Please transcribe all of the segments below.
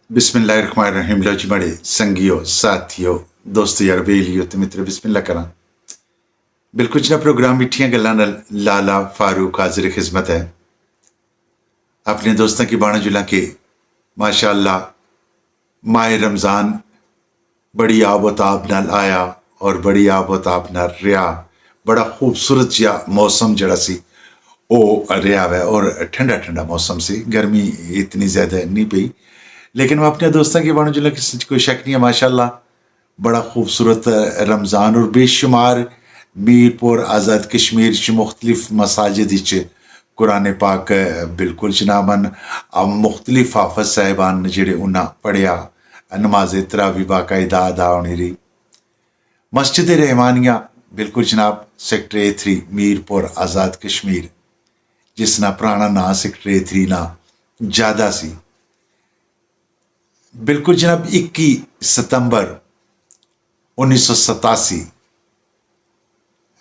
बिस्मिल्लाहिर्रहमानिर्रहीम। लो जी बड़े संगियो साथियो दोस्तों यार बेलियो ते मित्र बिस्मिल्लाह करा। बिल्कुल जना प्रोग्राम मिठियां गल्लां नाल लाला फारूक हाजिर खिदमत है अपने दोस्तों की बाणा जुला के माशाअल्लाह माह रमज़ान बड़ी आबोताब नाल आया और बड़ी आबोताब नाल रहा। बड़ा खूबसूरत जिहा मौसम जड़ा सी वो रहा है और ठंडा ठंडा मौसम सी, गर्मी इतनी ज़्यादा नहीं पई। लेकिन मैं अपने दोस्तों की बाणा जुला किसी कोई शक नहीं है माशाअल्लाह बड़ा खूबसूरत रमज़ान और बेशुमार मीरपुर आज़ाद कश्मीर च मुख्तलिफ मसाजिद च कुरान पाक बिल्कुल जनाबन मुख्तलिफ हाफज साहिबान जेड़े उन्हें पढ़िया नमाज तरावी बाकायदा अदा होनी रही। मस्जिद रहमानिया बिल्कुल जनाब सेक्टर A3 मीरपुर आज़ाद कश्मीर जिसना पुराना नाम सेक्टर A3 ना ज़्यादा सी। बिल्कुल जनाब 21 सितंबर 1987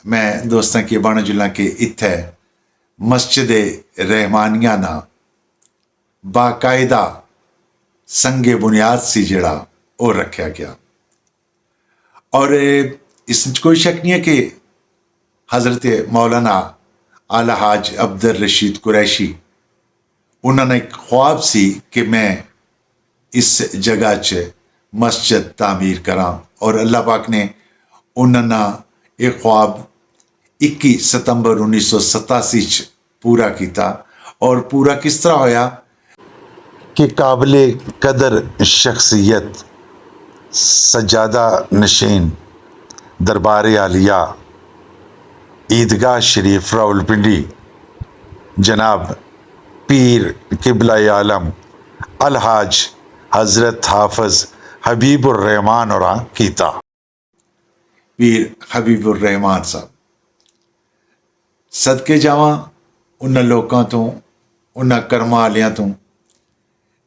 मैं दोस्तों की बाणा जुला के इत्थे मस्जिद रहमानिया ना बाकायदा संगे बुनियाद सी जड़ा वो रखा गया और इस कोई शक नहीं है कि हज़रत मौलाना आला हाज अब्दुल रशीद कुरैशी उन्होंने एक ख्वाब सी कि मैं इस जगह च मस्जिद तामीर करा और अल्लाह पाक ने उन्होंने एक ख्वाब 21 सितंबर 1987 च पूरा किया। और पूरा किस तरह होया कि काबिले कदर शख्सियत सजादा नशीन दरबार आलिया ईदगाह शरीफ रावलपिंडी जनाब पीर किबला आलम अलहाज हज़रत हाफज हबीबुर रहमान और कीता। पीर हबीबुर रहमान साहब सदके जावां उन्हां लोकां तो उन्हां कर्मां वालियां तो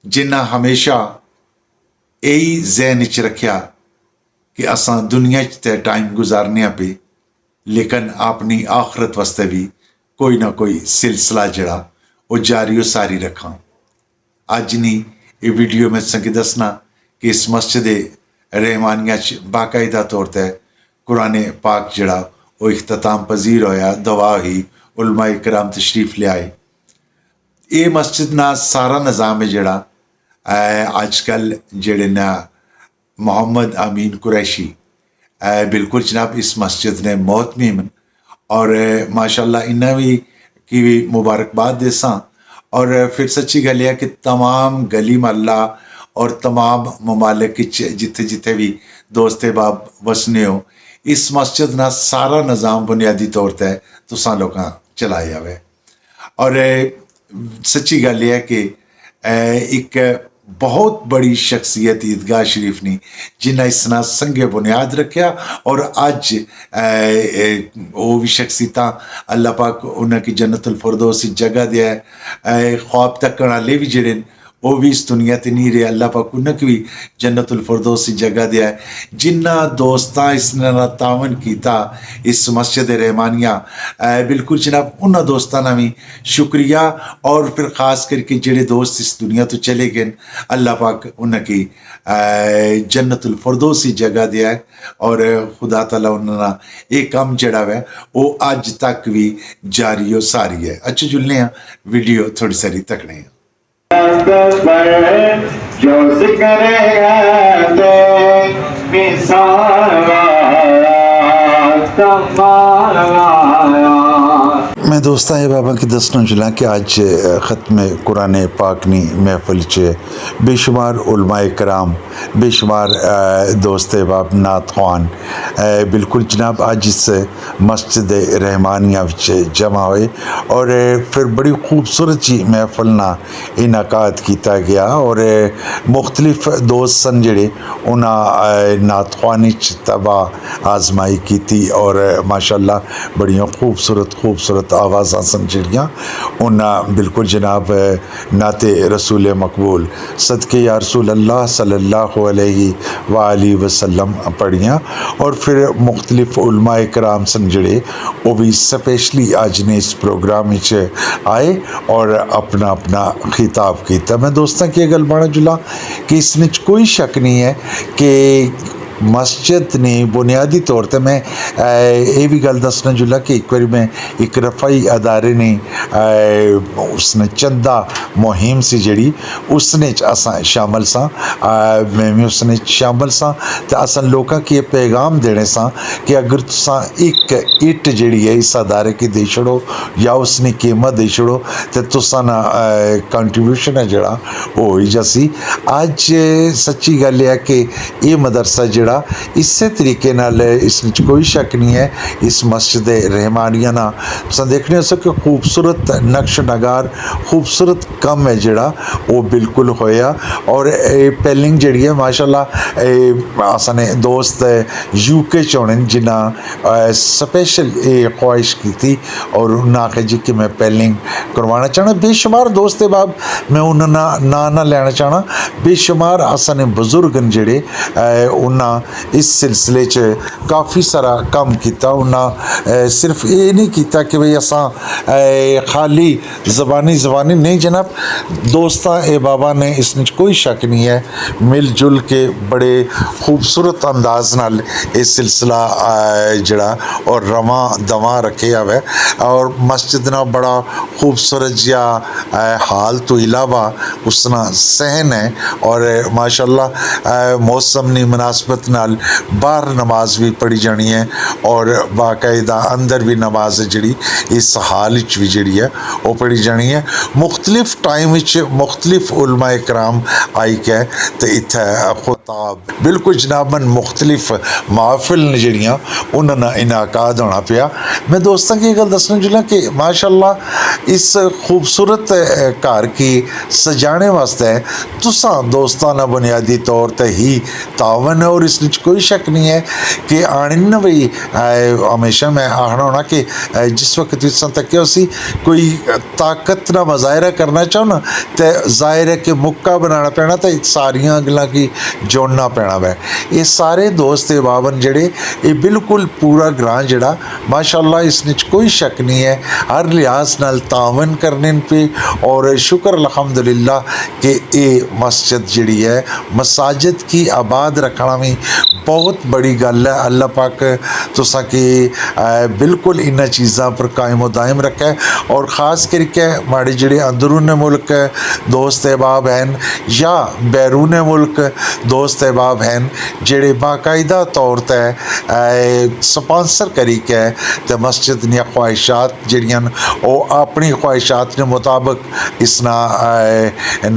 जिन्हां हमेशा यही जहन च रखिया कि असां दुनिया च ते टाइम गुजारने पे लेकिन अपनी आखरत वास्ते भी कोई ना कोई सिलसिला जड़ा वो जारी व सारी रखा। अज नहीं ये वीडियो में संगे दसना कि इस मस्जिद रहमानिया च बाकायदा तौर पर कुरान पाक जड़ा वो इख्तिताम पजीर होया दवा ही उलमाए कराम तशरीफ ले आए। ये मस्जिद ना सारा निज़ाम है जड़ा आजकल जेड़े ना मोहम्मद अमीन कुरैशी बिल्कुल जनाब इस मस्जिद ने मौत में और माशाल्लाह इन्हें भी की भी मुबारकबाद देसा। और फिर सच्ची गल है कि तमाम गली महल्ला और तमाम ममालिक जिथे जिथे भी दोस्त बाब वसने हो इस मस्जिद ना सारा निज़ाम बुनियादी तौर पर तुसां लोकां चलाया हुआ है। और सच्ची गल है कि एक बहुत बड़ी शख्सियत ईदगाह शरीफ ने जिन्हें इसना संगे बुनियाद रखा और अज वो भी शख्सियत अल्लाह पाक उन्हें जन्नतुल फिरदौस जगह दिया है। ख्वाब तक वाले भी जड़े वो भी इस दुनिया ते नहीं रहे अल्लाह पाक उन्हें भी जन्नतुल फिरदौस जगह दिया है। जिन्ना दोस्तां इसने तावन किया इस मस्जिद रहमानिया बिल्कुल जनाब उन्होंने दोस्तों का भी शुक्रिया। और फिर खास करके जेड़े दोस्त इस दुनिया तो चले गए अल्लाह पाक उन्हें की जन्नतुल फिरदौस जगह दिया है और खुदा ताला उन्होंने एक काम जड़ा है वो अज तक भी जारी व सारी है। अच्छा जुलने हैं वीडियो थोड़ी सारी तकने हैं जो करेगा तो मैं दोस्त है बाबा की दसना जुला कि आज ख़त्म कुरान पाक नी महफिल च बेशुमार उलमाए कराम बेशुमार दोस्त बाब नात खान बिल्कुल जनाब आज इस मस्जिद रहमानिया जमा हुए और फिर बड़ी खूबसूरत जी महफिल ना इनाकाद किया गया और मुख्तलिफ दोस्त सन जड़े उन्हें नात खानी तबा आजमाई की थी और माशाअल्लाह बड़ियाँ खूबसूरत आवाज़ां सन जड़ियाँ उन्हें बिल्कुल जनाब नाते रसूल मकबूल सदके या रसूल अल्लाह सल्लल्लाहु अलैहि वसल्लम पढ़ियाँ। और फिर मुख्तलिफ उलमाए कराम सन जड़े वो भी स्पेशली आज ने इस प्रोग्राम आए اور اپنا اپنا خطاب کیتا. میں دوستاں کی گل بڑا جلا کہ اس میں کوئی شک نہیں ہے کہ مسجد نے بنیادی طور تے میں یہ بھی گل دسنا جلا کہ ایک بار میں ایک رفعی ادارے نے اس نے چندہ مہم سی جڑی اس نے اساں شامل ساں, میں بھی اس نے شامل ساں تے اساں لوکاں کی یہ پیغام دینے ساں کہ اگر تساں ایک اٹ جڑی ہے اس ادارے کی دے چھڑو یا اس نے قیمت دے چھڑو تے تساں نا کنٹریبیوشن ہے جڑا وہ ہوئی جاسی. اج سچی گل ہے کہ یہ مدرسہ جڑا اسی طریقے نال اس میں کوئی شک نہیں ہے اس مسجد رحمانیہ نا تساں دیکھنے ہو کہ خوبصورت نقش نگار خوبصورت کم ہے جڑا وہ بالکل ہویا. اور پیلنگ جڑی ہے ماشاءاللہ اساں نے دوست یو کے چونن جنہ سپیشل خواہش کی تھی اور انہاں آخیا جی کہ میں پیلنگ کروانا چاہنا. بے شمار دوست باب میں انہاں نہ لینا چاہنا, بے شمار اساں نے بزرگن جڑے انہاں اس سلسلے چ کافی سارا کام کیتا. انہاں صرف یہ نہیں کیتا کہ بھئی اساں خالی زبانی نہیں جناب, دوستاں اے بابا نے اس میں کوئی شک نہیں ہے مل جل کے بڑے خوبصورت انداز نال یہ سلسلہ جڑا اور رواں دواں رکھے ہوئے اور مسجد نا بڑا خوبصورت جیا حال تو علاوہ اس نا صحن ہے اور ماشاءاللہ موسم نی مناسبت نال باہر نماز بھی پڑھی جانی ہے اور باقاعدہ اندر بھی نماز جڑی اس حال بھی جڑی ہے وہ پڑھی جانی ہے. مختلف ٹائم مختلف علماء کرام آئی کہ تو اتھے خطاب بالکل جناباً مختلف محافل جڑیاں انہوں نے انعقاد ہونا پیا. میں دوستوں کی گل دسنا چلا کہ ماشاءاللہ اس خوبصورت گھر کی سجانے واسطے تساں دوستاں نہ بنیادی طور تے ہی تعاون ہے اور اس میں کوئی شک نہیں ہے کہ آنے نہ بھئی ہمیشہ میں آخنا ہونا کہ جس وقت تساں تک اسی کوئی طاقت نہ مظاہرہ کرنا چاہو نا تو ظاہر ہے کہ مکہ بنانا پینا تو ساریاں گلاں کی جوڑنا پینا ہے. یہ سارے دوست بابن جڑے یہ بالکل پورا گراں جڑا ماشاءاللہ اس میں کوئی شک نہیں ہے ہر لحاظ نال تعاون کرنے پہ اور شکر الحمدللہ کہ یہ مسجد جڑی ہے مساجد کی آباد رکھنا بھی بہت بڑی گل ہے. اللہ پاک تساں کی بالکل انہاں چیزاں پر قائم و دائم رکھے اور خاص کر کے ماڑے جڑے اندرون ملک دوست احباب ہیں یا بیرون ملک دوست احباب ہیں جڑے باقاعدہ طور تے سپانسر کری کے تے مسجد نیا خواہشات جڑیاں وہ اپنی خواہشات کے مطابق اس نا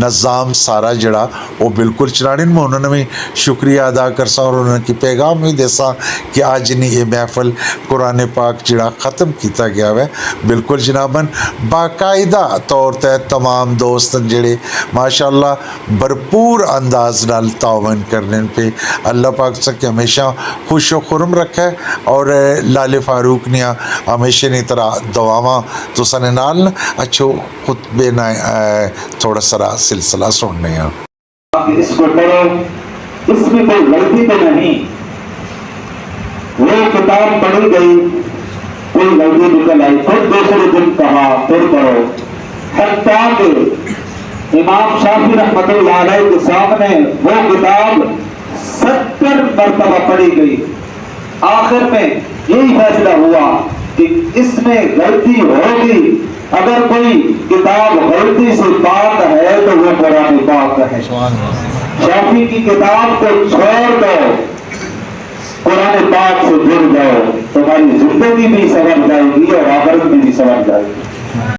نظام سارا جڑا وہ بالکل چلانے میں انہوں نے بھی شکریہ ادا کرسا اور انہوں نے کی پیغام بھی دیسا کہ آج نہیں یہ محفل قرآن پاک جڑا ختم کیتا گیا ہے بالکل جناباً باقاعدہ طور تے تمام دوست جڑے ماشاءاللہ بھرپور انداز نال تعاون کرنے پہ اللہ پاک سے کہ ہمیشہ خوش و خرم رکھے اور لال فاروق نیا ہمیشہ نہیں طرح دعاواں تو سنے نال اچھو خطبے نہ تھوڑا سرا سلسلہ سننے ہیں. اس کو پڑھو, اس میں کوئی غلطی تو نہیں, وہ کتاب پڑھی گئی کوئی غلطی نکل آئی پھر دوسرے دن کہا پھر پڑھو, حتیٰ کہ امام شافعی رحمۃ اللہ علیہ کے سامنے وہ کتاب 70 مرتبہ پڑھی گئی. آخر میں یہی فیصلہ ہوا کہ اس میں غلطی ہوگی, اگر کوئی کتاب غلطی سے پاک ہے تو وہ قرآن پاک ہے. شافعی کی کتاب کو چھوڑ دو, قرآن پاک سے جڑ جاؤ, تمہاری زندگی بھی سمجھ جائے گی اور آخرت میں بھی سمجھ جائے گی.